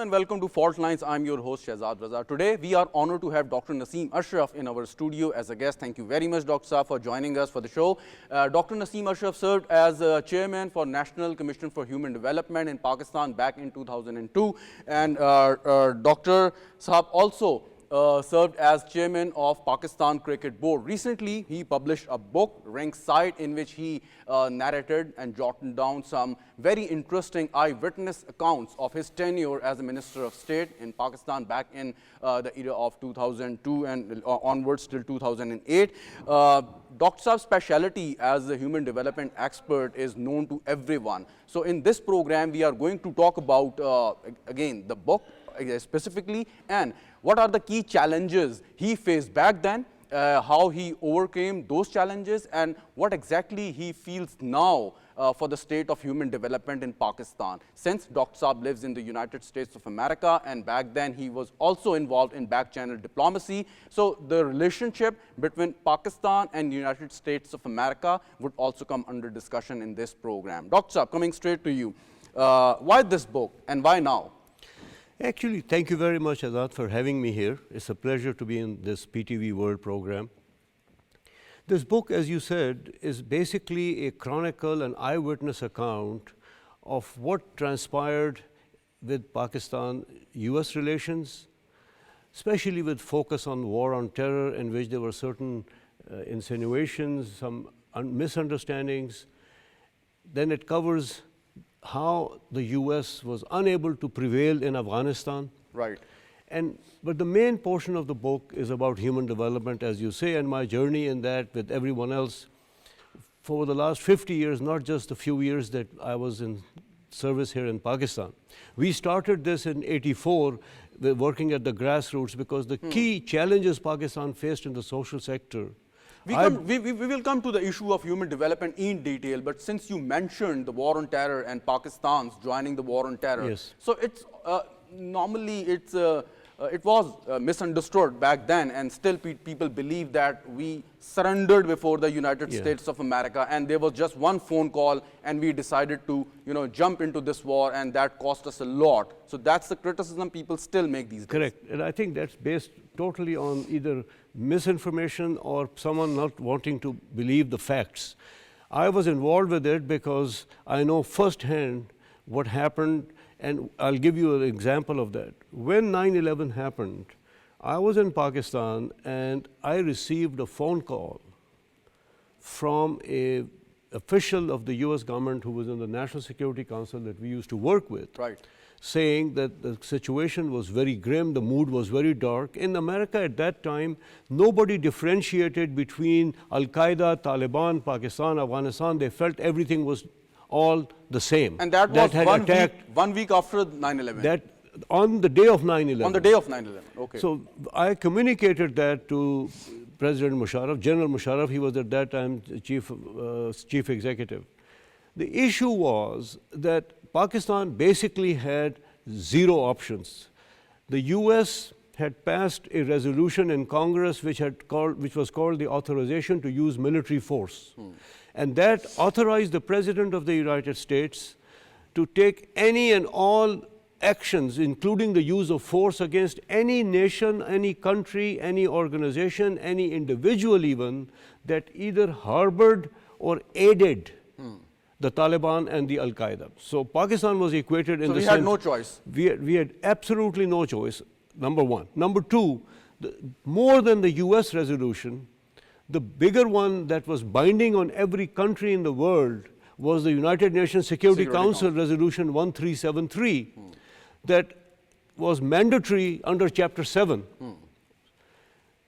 and welcome to Faultlines. I'm your host SHAHZAD RAZA. Today we are honored to have Dr. NASIM ASHRAF in our studio as a guest. Thank you very much, Dr. Saab, for joining us for the show. Dr. NASIM ASHRAF served as chairman for National Commission for Human Development in Pakistan back in 2002, and Dr. Saab also served as chairman of Pakistan Cricket Board. Recently, he published a book, Rank Side, in which he narrated and jotted down some very interesting eyewitness accounts of his tenure as a Minister of State in Pakistan back in the era of 2002 and onwards till 2008. Dr. Saab's specialty as a human development expert is known to everyone. So in this program, we are going to talk about, again, the book specifically, and what are the key challenges he faced back then, how he overcame those challenges, and what exactly he feels now for the state of human development in Pakistan. Since Dr. Saab lives in the United States of America, and back then he was also involved in back-channel diplomacy, so the relationship between Pakistan and United States of America would also come under discussion in this program. Dr. Saab, coming straight to you, why this book and why now? Actually, thank you very much, Azad, for having me here. It's a pleasure to be in this PTV World program. This book, as you said, is basically a chronicle and eyewitness account of what transpired with Pakistan-US relations, especially with focus on war on terror, in which there were certain insinuations, some misunderstandings. Then it covers how the US was unable to prevail in Afghanistan. Right. But the main portion of the book is about human development, as you say, and my journey in that with everyone else for the last 50 years, not just the few years that I was in service here in Pakistan. We started this in '84, working at the grassroots, because the key challenges Pakistan faced in the social sector. We will come to the issue of human development in detail, but since you mentioned the war on terror and Pakistan's joining the war on terror, yes. So it's normally it was misunderstood back then, and still people believe that we surrendered before the United States of America, and there was just one phone call, and we decided to jump into this war, and that cost us a lot. So that's the criticism people still make these days. Correct, and I think that's based totally on either misinformation or someone not wanting to believe the facts. I was involved with it because I know firsthand what happened, and I'll give you an example of that. When 9/11 happened, I was in Pakistan and I received a phone call from an official of the US government who was in the National Security Council that we used to work with. Right. Saying that the situation was very grim, the mood was very dark. In America at that time, nobody differentiated between Al-Qaeda, Taliban, Pakistan, Afghanistan. They felt everything was all the same. And that was one week after 9/11? That on the day of 9/11. On the day of 9/11, okay. So I communicated that to President Musharraf, General Musharraf. He was at that time chief executive. The issue was that Pakistan basically had zero options. The US had passed a resolution in Congress which was called the Authorization to Use Military Force. And that authorized the President of the United States to take any and all actions, including the use of force, against any nation, any country, any organization, any individual even, that either harbored or aided the Taliban and the Al-Qaeda. So Pakistan was equated in the same. So we had no choice. We had absolutely no choice, number one. Number two, more than the US resolution, the bigger one that was binding on every country in the world was the United Nations Security Council Resolution 1373 that was mandatory under Chapter 7.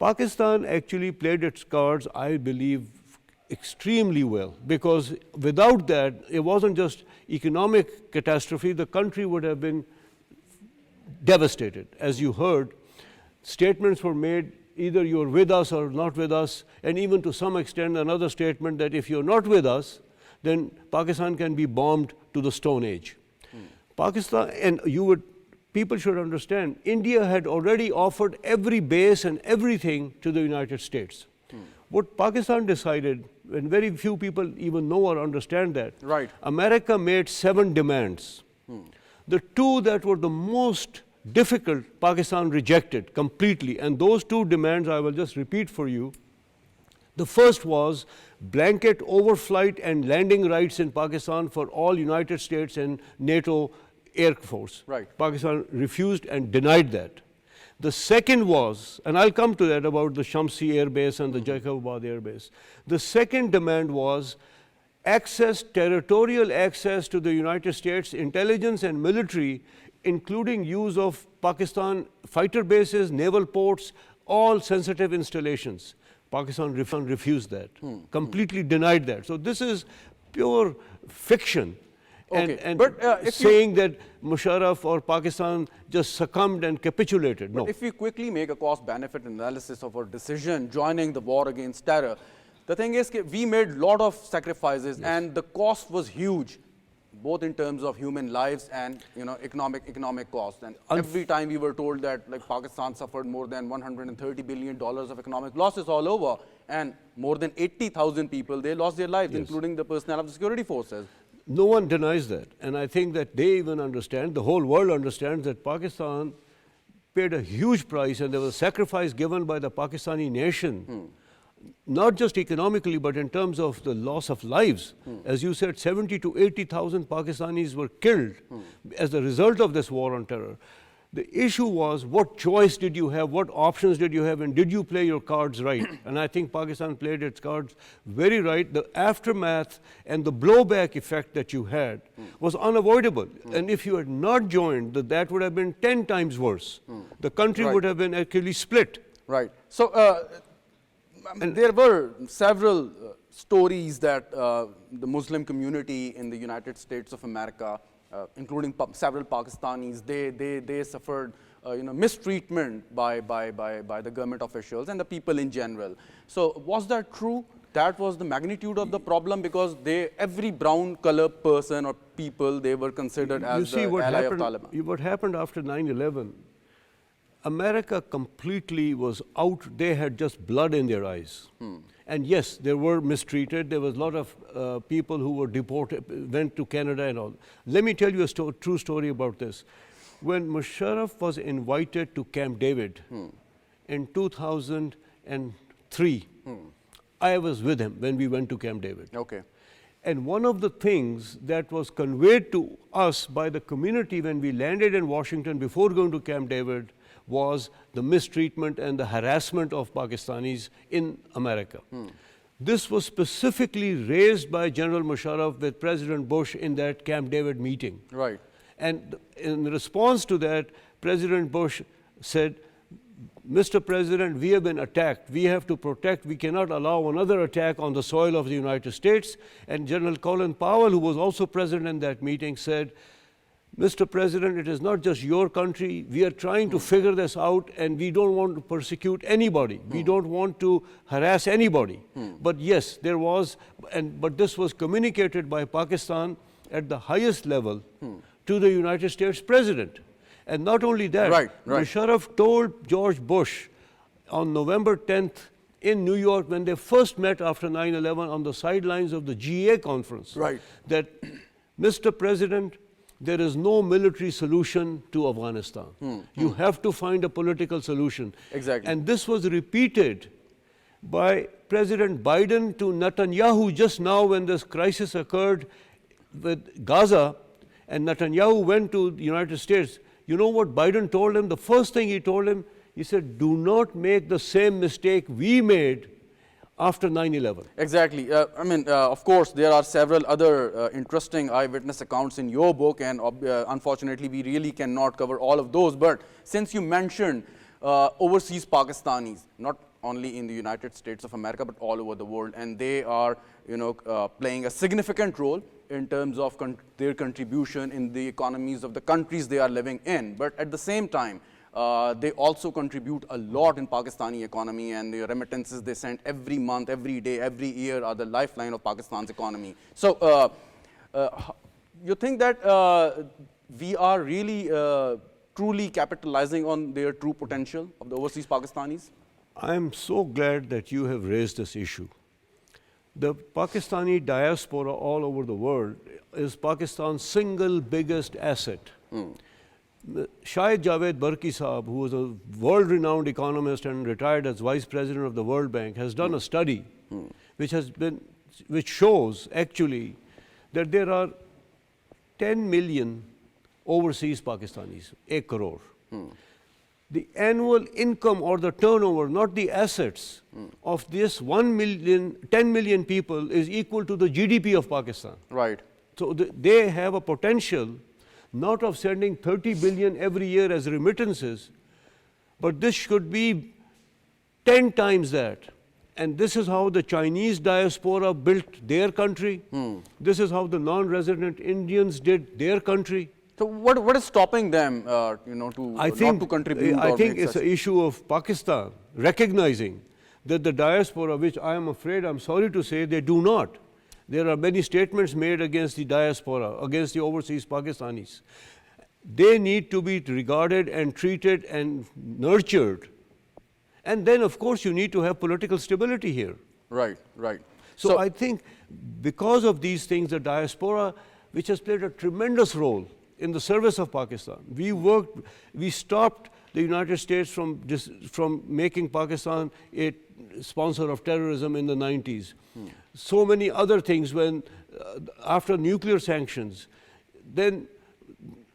Pakistan actually played its cards, I believe, extremely well, because without that, it wasn't just economic catastrophe, the country would have been devastated. As you heard, statements were made, either you're with us or not with us, and even to some extent another statement that if you're not with us, then Pakistan can be bombed to the Stone Age. Pakistan, and people should understand, India had already offered every base and everything to the United States. What Pakistan decided, and very few people even know or understand that, right. America made 7 demands. The 2 that were the most difficult, Pakistan rejected completely. And those two demands I will just repeat for you. The first was blanket overflight and landing rights in Pakistan for all United States and NATO Air Force. Right. Pakistan refused and denied that. The second was, and I'll come to that about the Shamsi Air Base and the Jacobabad Air Base. The second demand was access, territorial access to the United States intelligence and military, including use of Pakistan fighter bases, naval ports, all sensitive installations. Pakistan refused that, completely denied that. So this is pure fiction. Okay. And But saying that Musharraf or Pakistan just succumbed and capitulated. No. If we quickly make a cost-benefit analysis of our decision joining the war against terror, the thing is we made a lot of sacrifices, and the cost was huge, both in terms of human lives and economic cost. And every time we were told that like Pakistan suffered more than $130 billion of economic losses all over, and more than 80,000 people, they lost their lives, including the personnel of the security forces. No one denies that. And I think that they even understand, the whole world understands that Pakistan paid a huge price, and there was a sacrifice given by the Pakistani nation, not just economically, but in terms of the loss of lives. As you said, 70 to 80,000 Pakistanis were killed as a result of this war on terror. The issue was, what choice did you have, what options did you have, and did you play your cards right? And I think Pakistan played its cards very right. The aftermath and the blowback effect that you had was unavoidable. And if you had not joined, that would have been 10 times worse. The country would have been actually split. Right. So there were several stories that the Muslim community in the United States of America, including several Pakistanis, they suffered mistreatment by the government officials and the people in general. So was that true? That was the magnitude of the problem, because every brown color person or people, they were considered as the ally of Taliban. What happened after 9/11, America completely was out. They had just blood in their eyes. And yes, they were mistreated. There was a lot of people who were deported, went to Canada and all. Let me tell you a true story about this. When Musharraf was invited to Camp David in 2003, I was with him when we went to Camp David. Okay. And one of the things that was conveyed to us by the community when we landed in Washington before going to Camp David was the mistreatment and the harassment of Pakistanis in America. This was specifically raised by General Musharraf with President Bush in that Camp David meeting. Right. And in response to that, President Bush said, Mr. President, we have been attacked. We have to protect. We cannot allow another attack on the soil of the United States. And General Colin Powell, who was also present in that meeting, said, Mr. President, it is not just your country. We are trying to figure this out, and we don't want to persecute anybody. We don't want to harass anybody. But yes, there was, but this was communicated by Pakistan at the highest level to the United States President. And not only that, Musharraf told George Bush on November 10th in New York, when they first met after 9/11 on the sidelines of the GA conference, that, Mr. President, there is no military solution to Afghanistan. You have to find a political solution. Exactly. And this was repeated by President Biden to Netanyahu just now when this crisis occurred with Gaza, and Netanyahu went to the United States. You know what Biden told him? The first thing he told him, he said, do not make the same mistake we made after 9/11. Exactly. Of course, there are several other interesting eyewitness accounts in your book, and unfortunately, we really cannot cover all of those. But since you mentioned overseas Pakistanis, not only in the United States of America, but all over the world, and they are, playing a significant role in terms of their contribution in the economies of the countries they are living in. But at the same time, they also contribute a lot in Pakistani economy, and the remittances they send every month, every day, every year are the lifeline of Pakistan's economy. So you think that we are really truly capitalizing on their true potential of the overseas Pakistanis? I am so glad that you have raised this issue. The Pakistani diaspora all over the world is Pakistan's single biggest asset. SHAHZAD Barki Saab, who was a world-renowned economist and retired as vice president of the World Bank, has done a study which shows actually that there are 10 million overseas Pakistanis, 1 crore. The annual income or the turnover, not the assets, of this 10 million people is equal to the GDP of Pakistan. Right. So they have a potential not of sending 30 billion every year as remittances, but this should be 10 times that. And this is how the Chinese diaspora built their country. This is how the non-resident Indians did their country. So what is stopping them, you know, to not to contribute? I think it's an issue of Pakistan recognizing that the diaspora, which I am afraid, I'm sorry to say, they do not. There are many statements made against the diaspora, against the overseas Pakistanis. They need to be regarded and treated and nurtured. And then, of course, you need to have political stability here. Right, right. So I think because of these things, the diaspora, which has played a tremendous role in the service of Pakistan, we stopped the United States from making Pakistan a sponsor of terrorism in the 90s. So many other things when, after nuclear sanctions, then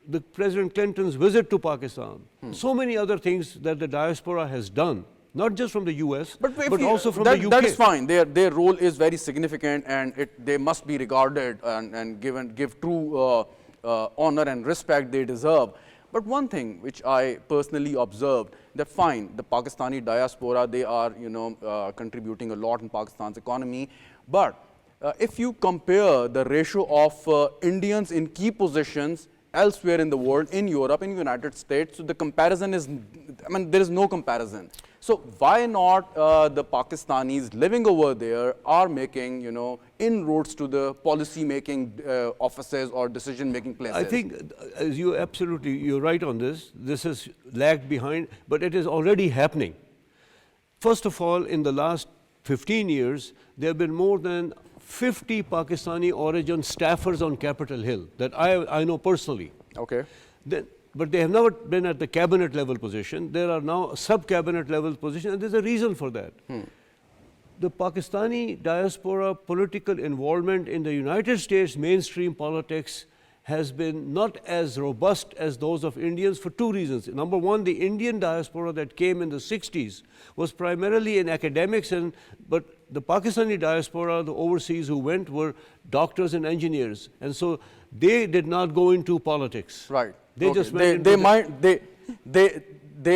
the President Clinton's visit to Pakistan, so many other things that the diaspora has done, not just from the US, but also from the UK. That is fine. Their role is very significant, and they must be regarded and give true honor and respect they deserve. But one thing which I personally observed, that fine, the Pakistani diaspora, they are, you know, contributing a lot in Pakistan's economy. But if you compare the ratio of Indians in key positions elsewhere in the world, in Europe, in the United States, so the comparison is, I mean, there is no comparison. So why not the Pakistanis living over there are making, you know, inroads to the policy-making offices or decision-making places? I think, as you're right on this. This has lagged behind, but it is already happening. First of all, in the last 15 years, there have been more than 50 Pakistani origin staffers on Capitol Hill that I know personally. Okay. But they have never been at the cabinet level position. There are now sub-cabinet level positions, and there's a reason for that. The Pakistani diaspora political involvement in the United States mainstream politics has been not as robust as those of Indians for two reasons. Number one, the Indian diaspora that came in the 60s was primarily in academics, but the Pakistani diaspora, the overseas who went, were doctors and engineers. And so they did not go into politics. Right. They okay. just went they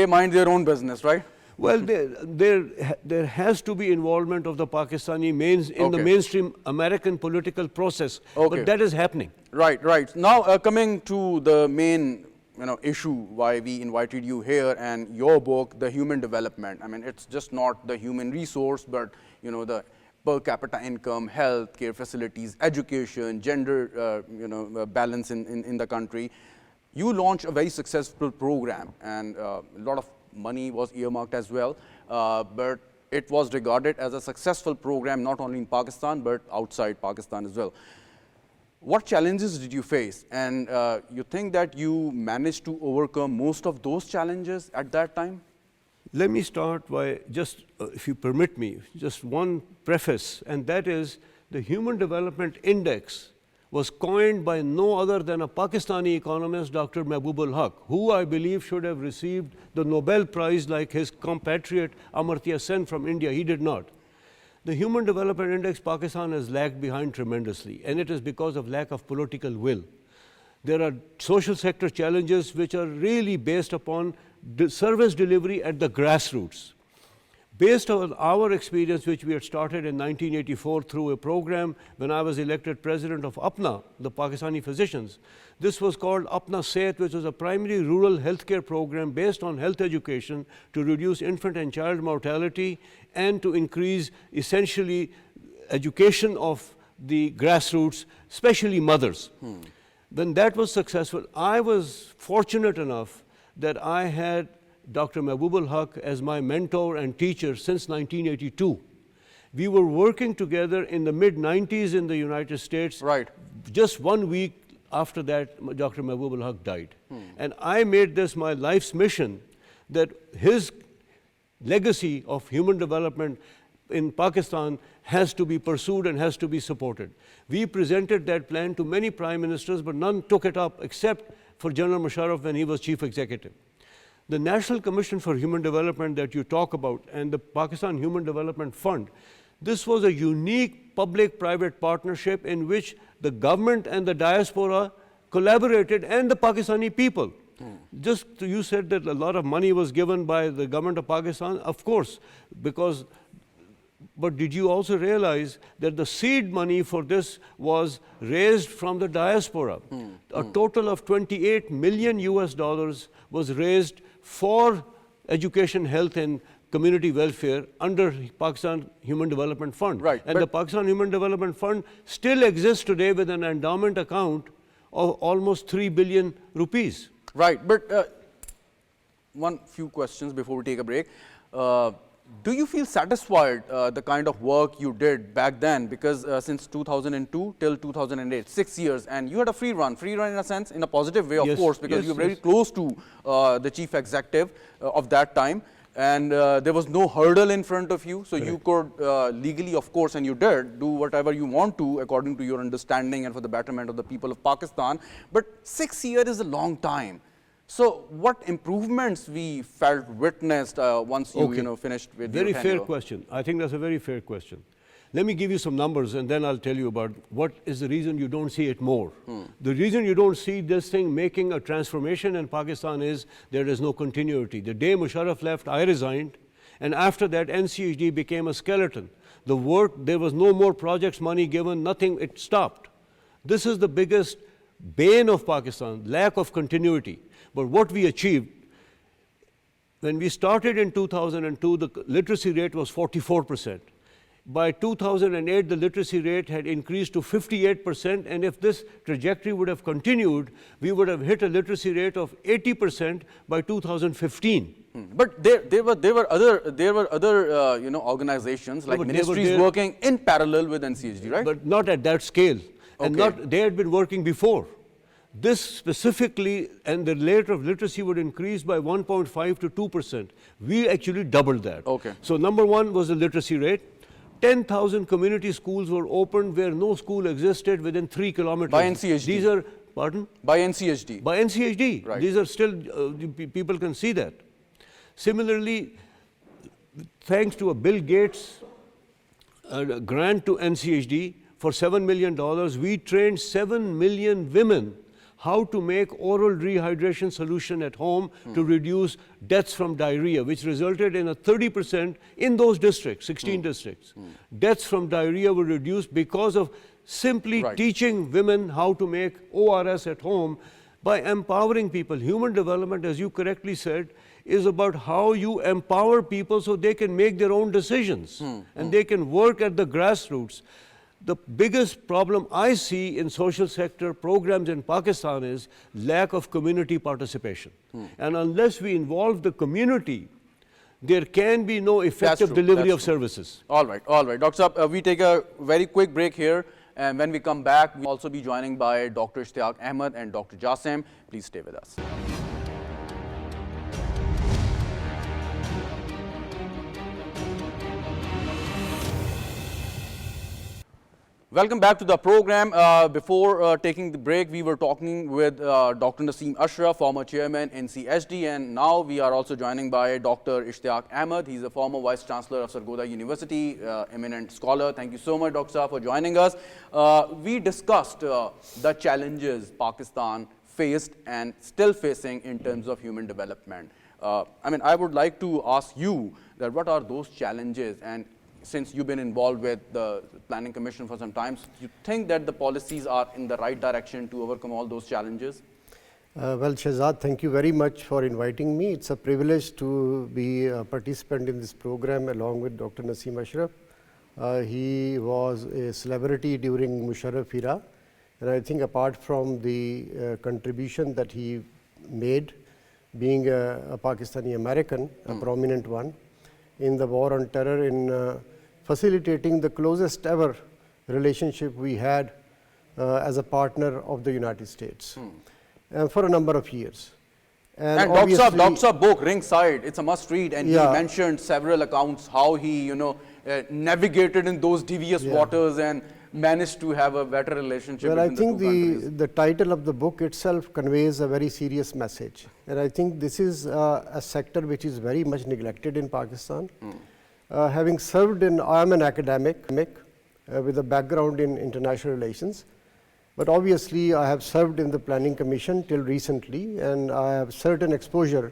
mind their own business, right? Well, there has to be involvement of the Pakistani in the mainstream American political process, but that is happening. Right, right. Now coming to the main, you know, issue why we invited you here and your book, The Human Development. I mean, it's just not the human resource, but, you know, the per capita income, health care facilities, education, gender, you know, balance in the country. You launched a very successful program, and a lot of money was earmarked as well, but it was regarded as a successful program not only in Pakistan but outside Pakistan as well. What challenges did you face, and you think that you managed to overcome most of those challenges at that time? Let me start by just, if you permit me, just one preface, and that is the Human Development Index was coined by no other than a Pakistani economist, Dr. Mahbub Haq, who I believe should have received the Nobel Prize like his compatriot Amartya Sen from India. He did not. The Human Development Index, Pakistan has lagged behind tremendously, and it is because of lack of political will. There are social sector challenges which are really based upon service delivery at the grassroots. Based on our experience, which we had started in 1984 through a program when I was elected president of APNA, the Pakistani physicians. This was called APNA Sehat, which was a primary rural healthcare program based on health education to reduce infant and child mortality and to increase essentially education of the grassroots, especially mothers. When that was successful, I was fortunate enough that I had Dr. Mahbub Haq as my mentor and teacher since 1982. We were working together in the mid-90s in the United States. Right. Just 1 week after that, Dr. Mahbub al-Haq died. And I made this my life's mission that his legacy of human development in Pakistan has to be pursued and has to be supported. We presented that plan to many prime ministers, but none took it up except for General Musharraf when he was chief executive. The National Commission for Human Development that you talk about and the Pakistan Human Development Fund, this was a unique public-private partnership in which the government and the diaspora collaborated and the Pakistani people. Just you said that a lot of money was given by the government of Pakistan, of course, because, but did you also realize that the seed money for this was raised from the diaspora? A total of $28 million was raised for education, health and community welfare under Pakistan Human Development Fund. Right, and the Pakistan Human Development Fund still exists today with an endowment account of almost 3 billion rupees. Right, but few questions before we take a break. Do you feel satisfied the kind of work you did back then? Because since 2002 till 2008, 6 years, and you had a free run in a sense, in a positive way, of course, because you were very close to the chief executive of that time. And there was no hurdle in front of you, so you could legally, of course, and you did, do whatever you want to according to your understanding and for the betterment of the people of Pakistan. But 6 years is a long time. So what improvements we witnessed once you finished with your tenure? Very fair question. I think that's a very fair question. Let me give you some numbers and then I'll tell you about what is the reason you don't see it more. The reason you don't see this thing making a transformation in Pakistan is there is no continuity. The day Musharraf left, I resigned, and after that NCHD became a skeleton. The work, there was no more projects money given, nothing, it stopped. This is the biggest bane of Pakistan, lack of continuity. But what we achieved, when we started in 2002, the literacy rate was 44%. By 2008, the literacy rate had increased to 58%, and if this trajectory would have continued, we would have hit a literacy rate of 80% by 2015. But there were other organizations like ministries working in parallel with NCHD, right? But not at that scale, and they had been working before. This specifically, and the rate of literacy would increase by 1.5 to 2%. We actually doubled that. So number one was the literacy rate. 10,000 community schools were opened where no school existed within 3 kilometers. By NCHD? These are, pardon? By NCHD? By NCHD. Right. These are still, people can see that. Similarly, thanks to a Bill Gates grant to NCHD for $7 million, we trained 7 million women how to make oral rehydration solution at home to reduce deaths from diarrhea, which resulted in a 30% in those districts, 16 districts. Deaths from diarrhea were reduced because of simply teaching women how to make ORS at home by empowering people. Human development, as you correctly said, is about how you empower people so they can make their own decisions and they can work at the grassroots. The biggest problem I see in social sector programs in Pakistan is lack of community participation. And unless we involve the community, there can be no effective delivery of services. All right. Dr. Saab, we take a very quick break here. And when we come back, we'll also be joining by Dr. ISHTIAQ Ahmad and Dr. Jasim. Please stay with us. Welcome back to the program. Before taking the break, we were talking with Dr. NASIM ASHRAF, former chairman NCHD, and now we are also joining by Dr. ISHTIAQ Ahmad. He's a former vice chancellor of Sargodha University, eminent scholar. Thank you so much, Dr. Saab, for joining us. We discussed the challenges Pakistan faced and still facing in terms of human development. I would like to ask you that what are those challenges, and since you've been involved with the Planning Commission for some time, you think that the policies are in the right direction to overcome all those challenges? Well, Shahzad, thank you very much for inviting me. It's a privilege to be a participant in this program along with Dr. NASIM ASHRAF. He was a celebrity during Musharraf era, and I think apart from the contribution that he made, being a Pakistani American, a prominent one, in the war on terror, in facilitating the closest ever relationship we had as a partner of the United States for a number of years. And Dr. Saab book, ringside, it's a must read, and he mentioned several accounts how he, navigated in those devious waters and managed to have a better relationship. Well, I think the title of the book itself conveys a very serious message, and I think this is a sector which is very much neglected in Pakistan. Having served I am an academic with a background in international relations. But obviously, I have served in the Planning Commission till recently, and I have certain exposure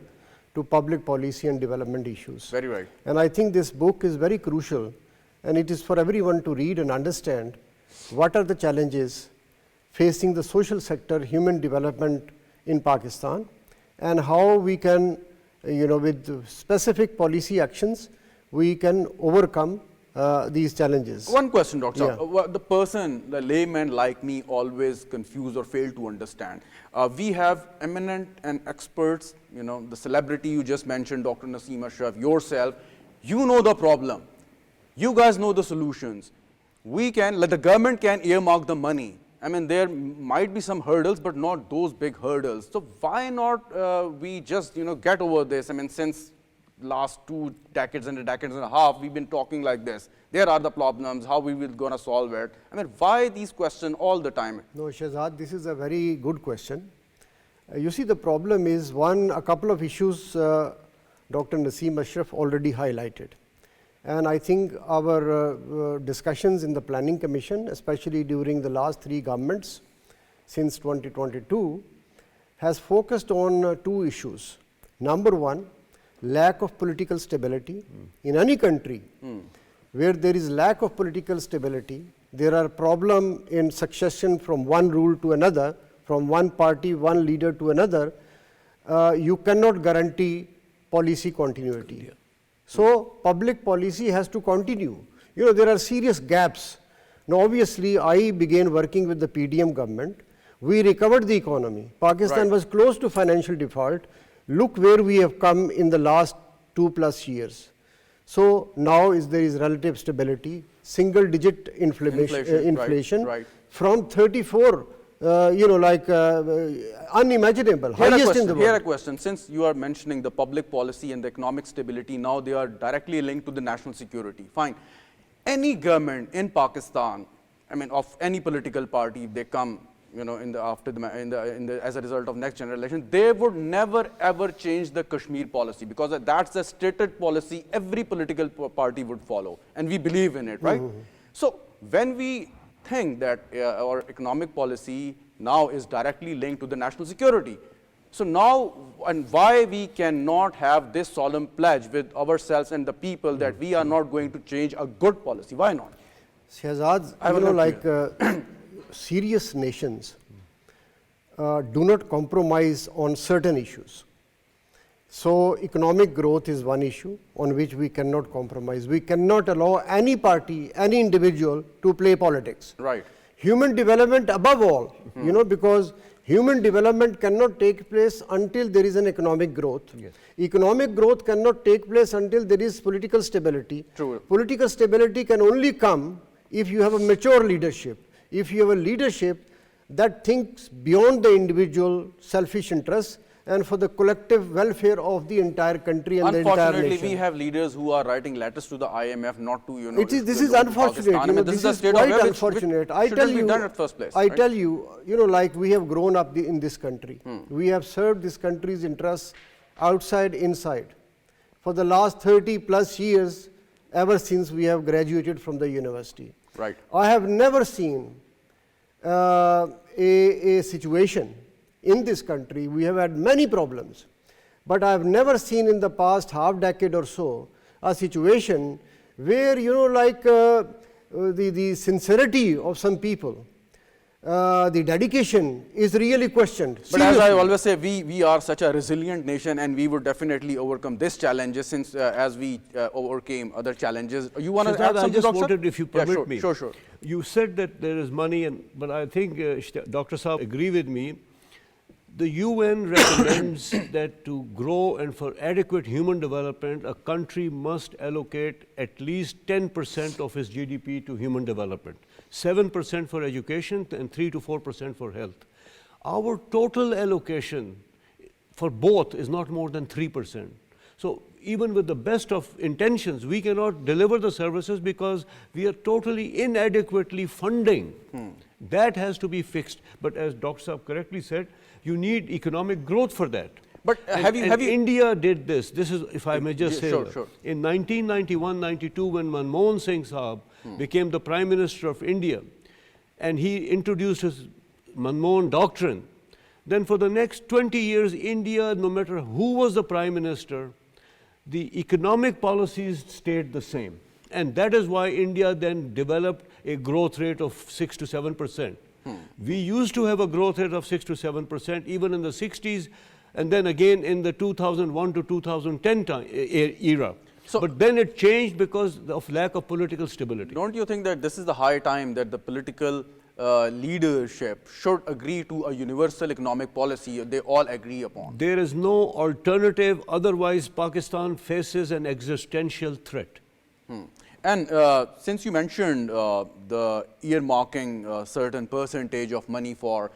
to public policy and development issues. Very right. And I think this book is very crucial, and it is for everyone to read and understand what are the challenges facing the social sector, human development in Pakistan, and how we can, with specific policy actions, we can overcome these challenges. One question, Dr. Saab. The person, the layman like me, always confused or fail to understand. We have eminent and experts, the celebrity you just mentioned, Dr. Nasim Ashraf, yourself. You know the problem. You guys know the solutions. The government can earmark the money. I mean, there might be some hurdles, but not those big hurdles. So why not we just, get over this? I mean, since last 2 decades and a half, we've been talking like this. There are the problems, how we will gonna solve it. I mean, why these questions all the time? No, Shahzad, this is a very good question. You see, the problem is a couple of issues Dr. Nasim Ashraf already highlighted. And I think our discussions in the Planning Commission, especially during the last 3 governments since 2022, has focused on 2 issues. Number 1, lack of political stability. In any country where there is lack of political stability, there are problems in succession from one rule to another, from one party, one leader to another. You cannot guarantee policy continuity. So public policy has to continue. There are serious gaps. Now, obviously, I began working with the PDM government. We recovered the economy. Pakistan was close to financial default. Look where we have come in the last 2+ years. So now there is relative stability, single-digit inflation from 34, unimaginable, highest in the world. Here a question. Since you are mentioning the public policy and the economic stability, now they are directly linked to the national security. Fine. Any government in Pakistan, I mean, of any political party, if they come, as a result of next general election, they would never ever change the Kashmir policy, because that's a stated policy every political party would follow, and we believe in it, right? So when we think that our economic policy now is directly linked to the national security, so now, and why we cannot have this solemn pledge with ourselves and the people that we are not going to change a good policy? Why not? Shahzad, serious nations do not compromise on certain issues. So economic growth is one issue on which we cannot compromise. We cannot allow any party, any individual to play politics. Right. Human development above all, because human development cannot take place until there is an economic growth. Yes. Economic growth cannot take place until there is political stability. True. Political stability can only come if you have a mature leadership. If you have a leadership that thinks beyond the individual selfish interests and for the collective welfare of the entire country and the entire nation. Unfortunately, we have leaders who are writing letters to the IMF not to, this is unfortunate. This is quite unfortunate. I tell you, like we have grown up in this country. We have served this country's interests outside, inside. For the last 30+ years, ever since we have graduated from the university. Right. I have never seen a situation in this country. We have had many problems, but I have never seen in the past half decade or so a situation where, the sincerity of some people, the dedication is really questioned. But as I always say, we are such a resilient nation, and we would definitely overcome these challenges since as we overcame other challenges. You want to add something, I just Dr. wanted, if you permit me. Sure. You said that there is money, but I think Dr. Saab agree with me The UN recommends that to grow and for adequate human development, a country must allocate at least 10% of its GDP to human development, 7% for education and 3 to 4% for health. Our total allocation for both is not more than 3%. So even with the best of intentions, we cannot deliver the services because we are totally inadequately funding. That has to be fixed. But as Dr. Saab correctly said, you need economic growth for that. But have you India did this. This is, if I may just say, sure. In 1991-92, when Manmohan Singh Saab became the Prime Minister of India, and he introduced his Manmohan Doctrine, then for the next 20 years, India, no matter who was the Prime Minister, the economic policies stayed the same. And that is why India then developed a growth rate of 6 to 7%. We used to have a growth rate of 6 to 7% even in the 60s, and then again in the 2001 to 2010 era. So, but then it changed because of lack of political stability. Don't you think that this is the high time that the political leadership should agree to a universal economic policy they all agree upon? There is no alternative, otherwise Pakistan faces an existential threat. And since you mentioned the earmarking certain percentage of money for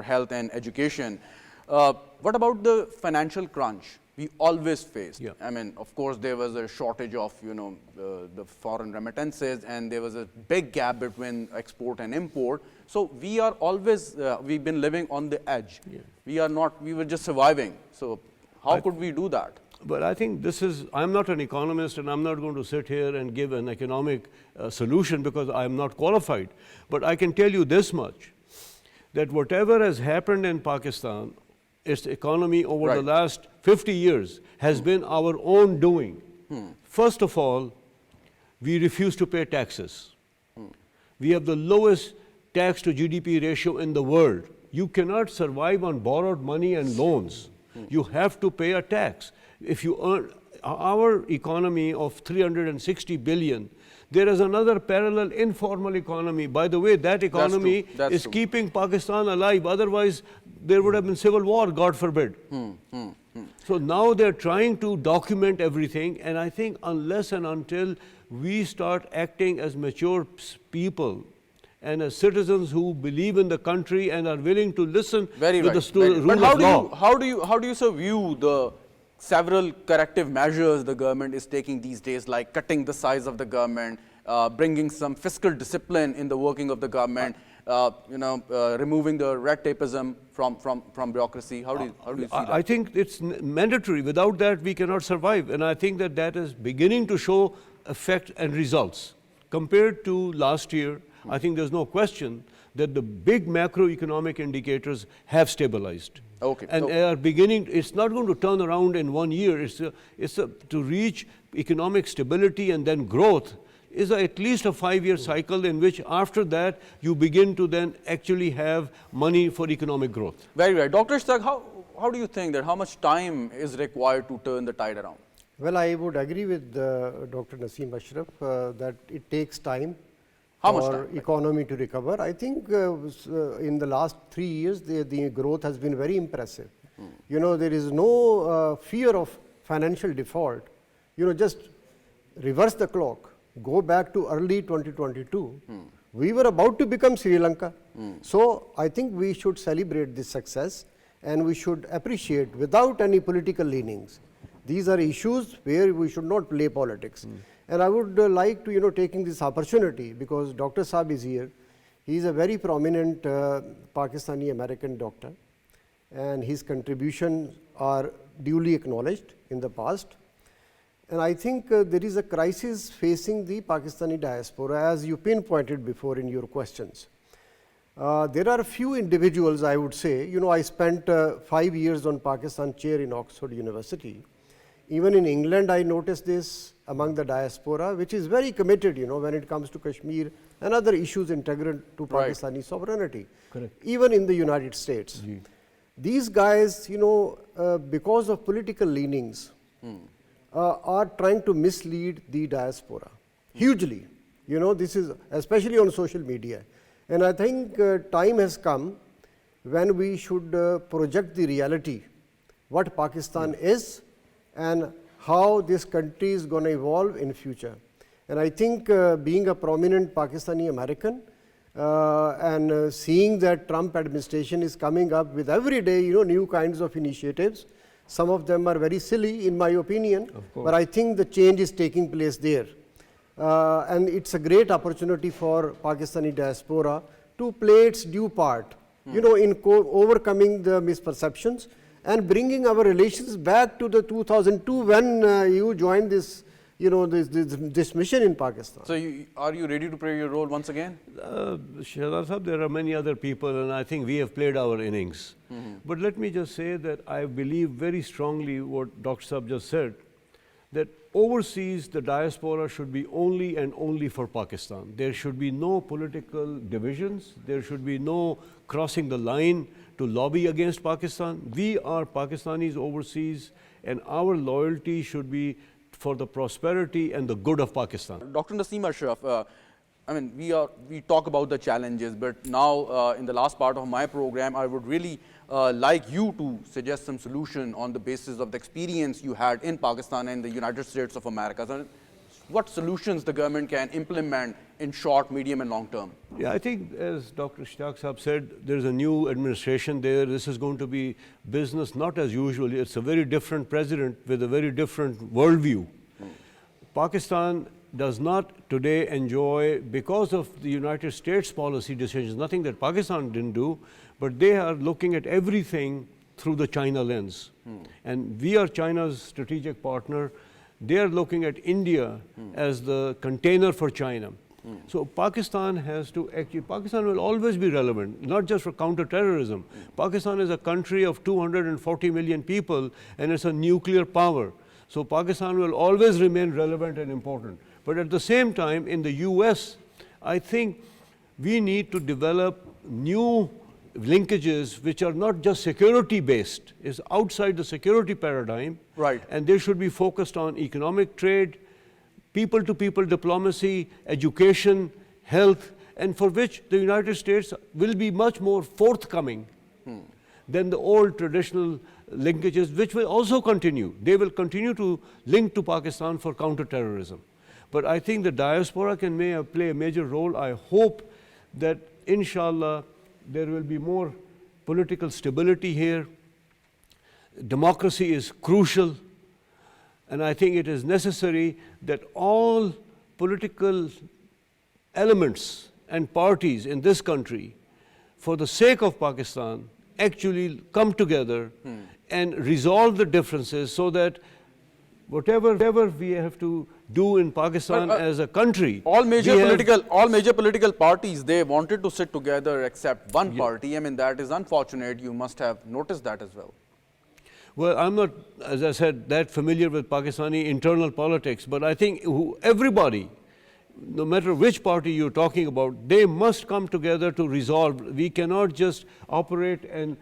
health and education, what about the financial crunch we always faced? Yeah. I mean, of course, there was a shortage of the foreign remittances, and there was a big gap between export and import. So we are always we've been living on the edge. Yeah. We were just surviving. So how could we do that? But I think this is, I'm not an economist and I'm not going to sit here and give an economic solution because I'm not qualified. But I can tell you this much, that whatever has happened in Pakistan, its economy over the last 50 years has been our own doing. First of all, we refuse to pay taxes. We have the lowest tax to GDP ratio in the world. You cannot survive on borrowed money and loans. You have to pay a tax. If you earn our economy of 360 billion, there is another parallel informal economy. By the way, that economy is keeping Pakistan alive. Otherwise, there would have been civil war, God forbid. So now they're trying to document everything. And I think unless and until we start acting as mature people and as citizens who believe in the country and are willing to listen to the rule of law. How do you so view the several corrective measures the government is taking these days, like cutting the size of the government, bringing some fiscal discipline in the working of the government, removing the red tapeism from bureaucracy? How do you see that? I think it's mandatory. Without that, we cannot survive. And I think that is beginning to show effect and results. Compared to last year, I think there's no question that the big macroeconomic indicators have stabilized. Okay. And are beginning, it's not going to turn around in 1 year. To reach economic stability and then growth is at least a 5-year cycle in which after that you begin to then actually have money for economic growth. Very right. Dr. ISHTIAQ, how do you think that how much time is required to turn the tide around? Well, I would agree with Dr. NASIM ASHRAF that it takes time for economy to recover. I think in the last 3 years, the growth has been very impressive. There is no fear of financial default. Just reverse the clock, go back to early 2022. We were about to become Sri Lanka. So I think we should celebrate this success and we should appreciate without any political leanings. These are issues where we should not play politics. And I would like to, taking this opportunity, because Dr. Saab is here, he is a very prominent Pakistani American doctor, and his contributions are duly acknowledged in the past. And I think there is a crisis facing the Pakistani diaspora, as you pinpointed before in your questions. There are a few individuals, I would say, I spent 5 years on Pakistan chair in Oxford University. Even in England, I noticed this among the diaspora, which is very committed, when it comes to Kashmir and other issues integral to Pakistani sovereignty. Correct. Even in the United States. These guys, because of political leanings, are trying to mislead the diaspora hugely. This is especially on social media. And I think time has come when we should project the reality, what Pakistan is and how this country is going to evolve in future. And I think being a prominent Pakistani American and seeing that Trump administration is coming up with every day, new kinds of initiatives. Some of them are very silly in my opinion, but I think the change is taking place there. And it's a great opportunity for Pakistani diaspora to play its due part, in overcoming the misperceptions and bringing our relations back to the 2002 when you joined this, this mission in Pakistan. So, are you ready to play your role once again? Shahzad Sahab, there are many other people, and I think we have played our innings. But let me just say that I believe very strongly what Dr. Sahab just said, that overseas the diaspora should be only and only for Pakistan. There should be no political divisions. There should be no crossing the line to lobby against Pakistan. We are Pakistanis overseas, and our loyalty should be for the prosperity and the good of Pakistan. Dr. Nasim Ashraf, I mean, we talk about the challenges, but now in the last part of my program, I would really like you to suggest some solution on the basis of the experience you had in Pakistan and the United States of America. So what solutions the government can implement in short, medium and long term? Yeah, I think as Dr. ISHTIAQ Sahab said, there's a new administration there. This is going to be business not as usual. It's a very different president with a very different worldview. Pakistan does not today enjoy, because of the United States policy decisions, nothing that Pakistan didn't do, but they are looking at everything through the China lens. And we are China's strategic partner. They are looking at India as the container for China. So Pakistan has to actually, Pakistan will always be relevant, not just for counter-terrorism. Pakistan is a country of 240 million people and it's a nuclear power. So Pakistan will always remain relevant and important. But at the same time, in the US, I think we need to develop new linkages which are not just security based, is outside the security paradigm. Right. And they should be focused on economic trade, people to people diplomacy, education, health, and for which the United States will be much more forthcoming than the old traditional linkages, which will also continue. They will continue to link to Pakistan for counterterrorism. But I think the diaspora can play a major role. I hope that inshallah there will be more political stability here. Democracy is crucial, and I think it is necessary that all political elements and parties in this country, for the sake of Pakistan, actually come together and resolve the differences so that whatever we have to do in Pakistan as a country. All major political parties, they wanted to sit together except one party. I mean, that is unfortunate. You must have noticed that as well. Well, I'm not, as I said, that familiar with Pakistani internal politics, but I think everybody, no matter which party you're talking about, they must come together to resolve. We cannot just operate and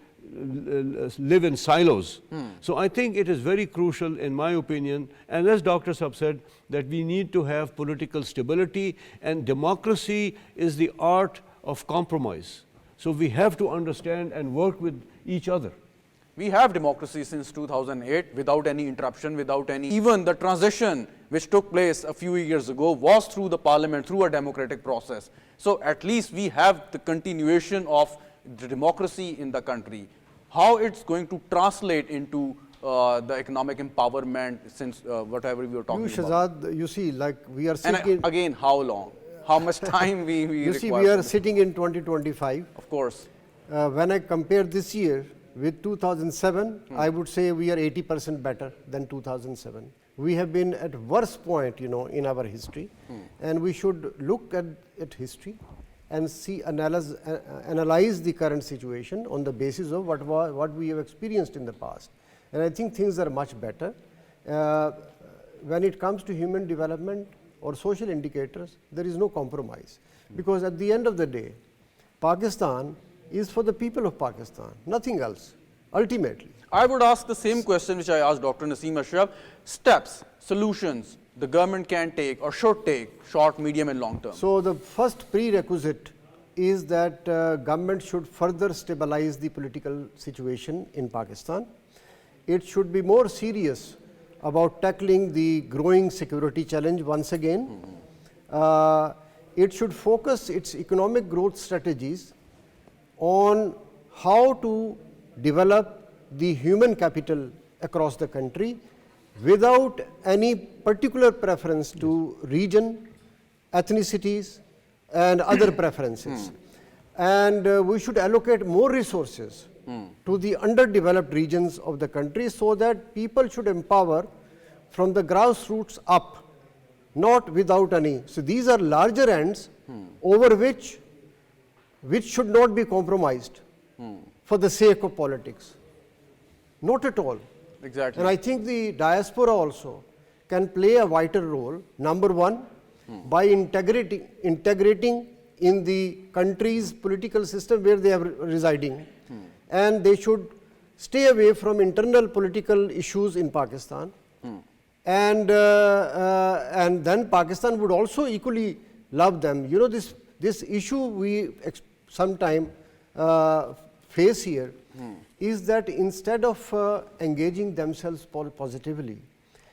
live in silos. So I think it is very crucial, in my opinion, and as Dr. Sahab said, that we need to have political stability, and democracy is the art of compromise. So we have to understand and work with each other. We have democracy since 2008 without any interruption, without any, even the transition which took place a few years ago was through the parliament, through a democratic process. So at least we have the continuation of the democracy in the country. How it's going to translate into the economic empowerment, since whatever we were talking about. Shahzad, you see, like we are sitting and again, how long? How much time we you require? See, we are sitting in 2025. Of course. When I compare this year with 2007, I would say we are 80% better than 2007. We have been at worst point, in our history, and we should look at history and see, analyze the current situation on the basis of what we have experienced in the past. And I think things are much better. When it comes to human development or social indicators, there is no compromise. Because at the end of the day, Pakistan is for the people of Pakistan, nothing else, ultimately. I would ask the same question which I asked Dr. Nasim Ashraf. Steps, solutions the government can take or should take, short, medium and long term. So the first prerequisite is that government should further stabilize the political situation in Pakistan. It should be more serious about tackling the growing security challenge once again. It should focus its economic growth strategies on how to develop the human capital across the country without any particular preference to region, ethnicities and other preferences. And we should allocate more resources to the underdeveloped regions of the country so that people should empower from the grassroots up, not without any. So these are larger ends over which should not be compromised for the sake of politics. Not at all. Exactly. And I think the diaspora also can play a vital role, number one, by integrating in the country's political system where they are residing. And they should stay away from internal political issues in Pakistan. And then Pakistan would also equally love them. You know, this issue we sometime face here is that instead of engaging themselves positively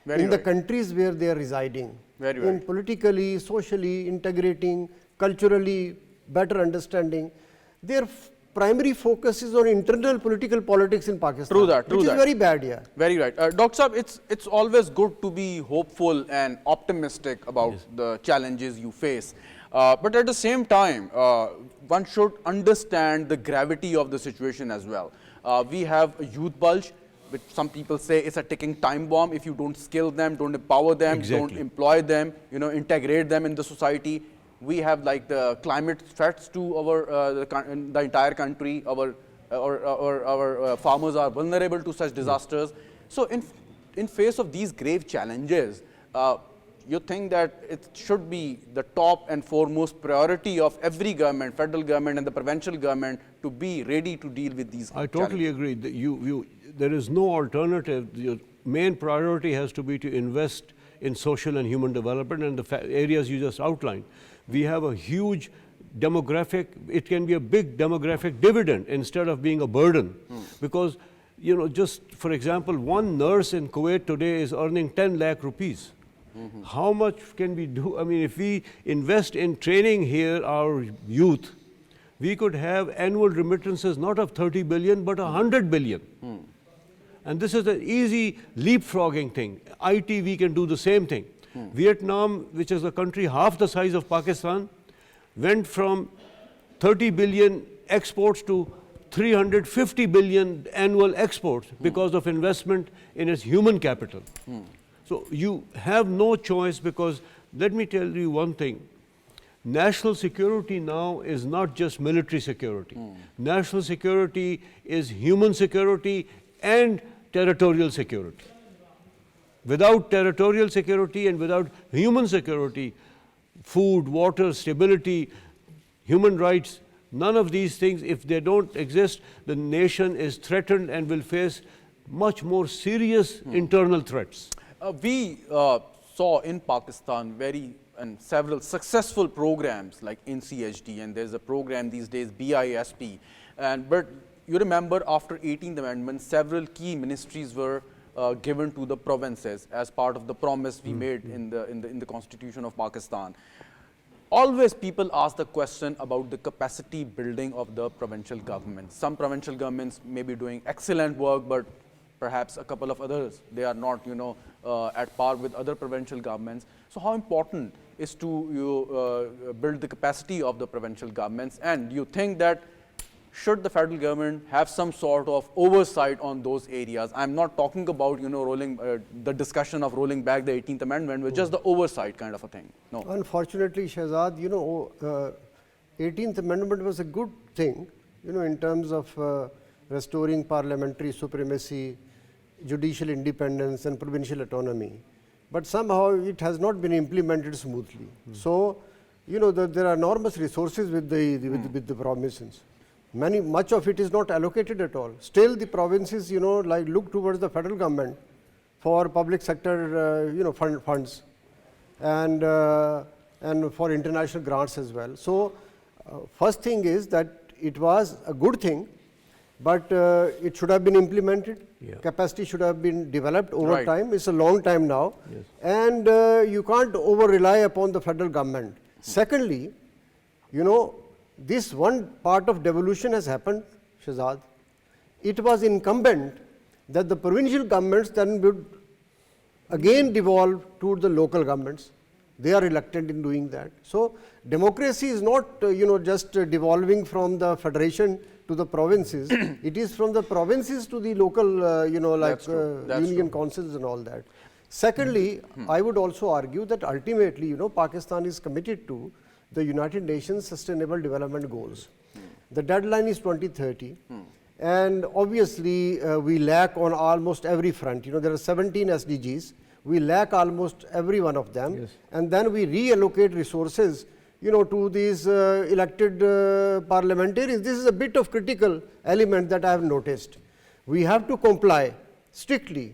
in the countries where they are residing, in politically, socially, integrating, culturally, better understanding, their primary focus is on internal political politics in Pakistan. True that. Which is very bad, yeah. Very right. Dr. Saab, it's always good to be hopeful and optimistic about the challenges you face. But at the same time, one should understand the gravity of the situation as well. We have a youth bulge, which some people say is a ticking time bomb. If you don't skill them, don't empower them, don't employ them, you know, integrate them in the society. We have like the climate threats to our the entire country. Our farmers are vulnerable to such disasters. So in face of these grave challenges, you think that it should be the top and foremost priority of every government, federal government and the provincial government, to be ready to deal with these challenges? I totally agree. There is no alternative. Your main priority has to be to invest in social and human development and the areas you just outlined. We have a huge demographic, it can be a big demographic dividend instead of being a burden. Because, you know, just for example, one nurse in Kuwait today is earning 10 lakh rupees. How much can we do? I mean, if we invest in training here our youth, we could have annual remittances not of 30 billion but 100 billion. And this is an easy leapfrogging thing. IT, we can do the same thing. Vietnam, which is a country half the size of Pakistan, went from 30 billion exports to 350 billion annual exports because of investment in its human capital. So you have no choice, because let me tell you one thing. National security now is not just military security. National security is human security and territorial security. Without territorial security and without human security, food, water, stability, human rights, none of these things, if they don't exist, the nation is threatened and will face much more serious internal threats. We saw in Pakistan several successful programs like NCHD, and there's a program these days, BISP. But you remember after 18th Amendment, several key ministries were given to the provinces as part of the promise we made in the Constitution of Pakistan. Always people ask the question about the capacity building of the provincial governments. Some provincial governments may be doing excellent work, but perhaps a couple of others, they are not, you know, at par with other provincial governments. So how important is to build the capacity of the provincial governments? And do you think that should the federal government have some sort of oversight on those areas? I'm not talking about, you know, the discussion of rolling back the 18th Amendment, but just the oversight kind of a thing. No. Unfortunately, Shahzad, you know, 18th Amendment was a good thing, you know, in terms of restoring parliamentary supremacy, judicial independence and provincial autonomy. But somehow it has not been implemented smoothly. So, you know, there are enormous resources with the provinces. Much of it is not allocated at all. Still the provinces, you know, like look towards the federal government for public sector, you know, funds and for international grants as well. So First thing is that it was a good thing, but it should have been implemented. Yeah. Capacity should have been developed over Right. time. It's a long time now. Yes. And you can't over-rely upon the federal government. Secondly, you know, this one part of devolution has happened, Shahzad. It was incumbent that the provincial governments then would again devolve to the local governments. They are reluctant in doing that. So democracy is not, you know, just devolving from the federation to the provinces. It is from the provinces to the local, you know, like That's true. That's union true. councils and all that. Secondly, I would also argue that ultimately, you know, Pakistan is committed to the United Nations Sustainable Development Goals. The deadline is 2030. And obviously, we lack on almost every front. You know, there are 17 SDGs. We lack almost every one of them. Yes. And then we reallocate resources, you know, to these elected parliamentarians. This is a bit of critical element that I have noticed. We have to comply strictly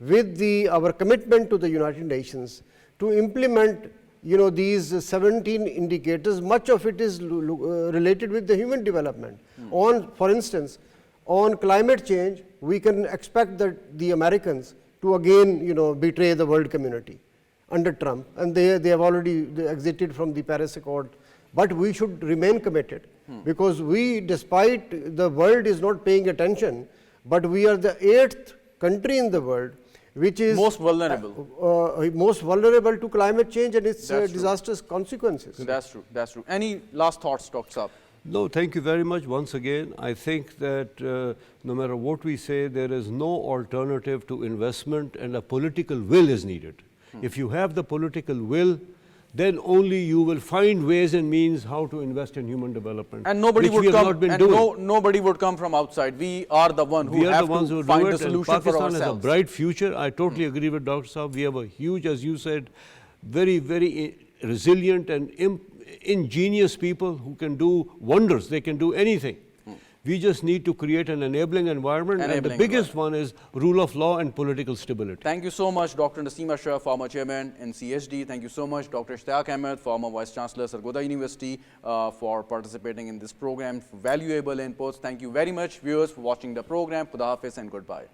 with our commitment to the United Nations to implement, you know, these 17 indicators. Much of it is related with the human development. For instance, on climate change, we can expect that the Americans to again, you know, betray the world community under Trump, and they have already exited from the Paris Accord. But we should remain committed, because we, despite the world is not paying attention, but we are the 8th country in the world which is Most vulnerable. most vulnerable to climate change and its That's true. disastrous consequences. That's true. That's true. Any last thoughts, Dr. Saab? No, thank you very much once again. I think that no matter what we say, there is no alternative to investment, and a political will is needed. If you have the political will, then only you will find ways and means how to invest in human development. And nobody which would we have come. not been And doing. nobody would come from outside. We are the one who We are have the ones to who do find it, the and solution for Pakistan has a ourselves. bright future. I totally agree with Dr. Saab. We have a huge, as you said, very, very resilient and ingenious people who can do wonders. They can do anything. We just need to create an enabling environment, and the Enabling biggest one is rule of law and political stability. Thank you so much, Dr. NASIM ASHRAF, former chairman in CHD. Thank you so much, Dr. ISHTIAQ Ahmed, former Vice Chancellor, Sargodha University, for participating in this program, for valuable inputs. Thank you very much, viewers, for watching the program. Khuda Hafiz and goodbye.